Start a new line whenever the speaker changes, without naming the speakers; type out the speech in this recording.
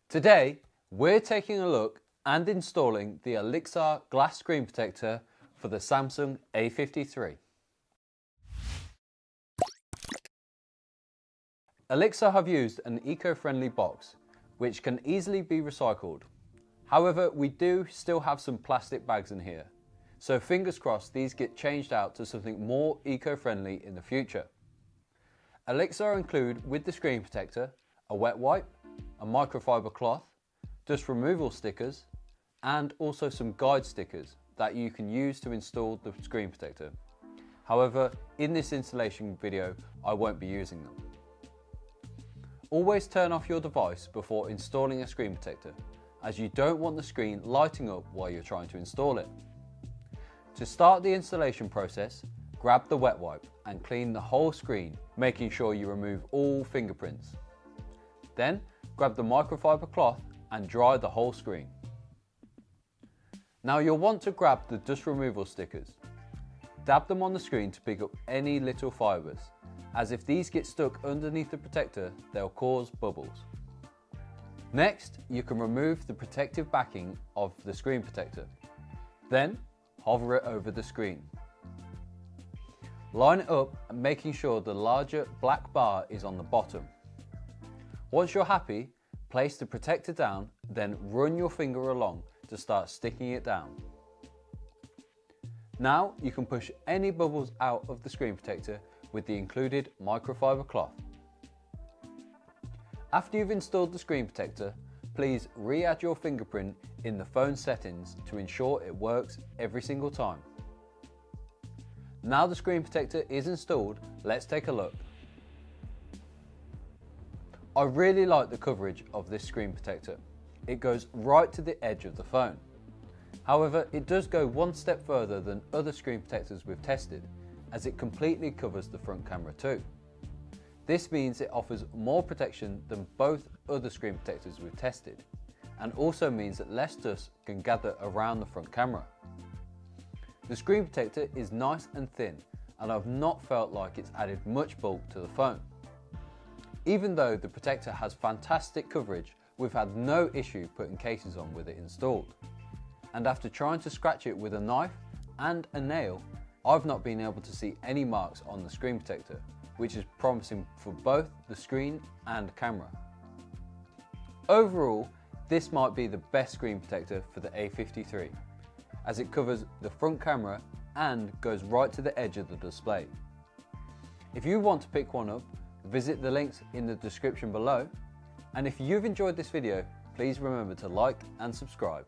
Today, we're taking a look and installing the Olixar glass screen protector for the Samsung A53. Olixar have used an eco-friendly box, which can easily be recycled. However, we do still have some plastic bags in here, so fingers crossed these get changed out to something more eco-friendly in the future. Olixar include with the screen protector a wet wipe, a microfiber cloth, dust removal stickers, and also some guide stickers that you can use to install the screen protector. However, in this installation video, I won't be using them. Always turn off your device before installing a screen protector, as you don't want the screen lighting up while you're trying to install it. To start the installation process, grab the wet wipe and clean the whole screen, making sure you remove all fingerprints. Then, grab the microfiber cloth and dry the whole screen. Now you'll want to grab the dust removal stickers. Dab them on the screen to pick up any little fibres, as if these get stuck underneath the protector, they'll cause bubbles. Next, you can remove the protective backing of the screen protector. Then, hover it over the screen. Line it up, making sure the larger black bar is on the bottom. Once you're happy, place the protector down, then run your finger along to start sticking it down. Now you can push any bubbles out of the screen protector with the included microfiber cloth. After you've installed the screen protector, please re-add your fingerprint in the phone settings to ensure it works every single time. Now the screen protector is installed, let's take a look. I really like the coverage of this screen protector. It goes right to the edge of the phone. However, it does go one step further than other screen protectors we've tested, as it completely covers the front camera too. This means it offers more protection than both other screen protectors we've tested, and also means that less dust can gather around the front camera. The screen protector is nice and thin, and I've not felt like it's added much bulk to the phone. Even though the protector has fantastic coverage, we've had no issue putting cases on with it installed. And after trying to scratch it with a knife and a nail, I've not been able to see any marks on the screen protector, which is promising for both the screen and camera. Overall, this might be the best screen protector for the A53, as it covers the front camera and goes right to the edge of the display. If you want to pick one up, visit the links in the description below, and if you've enjoyed this video, please remember to like and subscribe.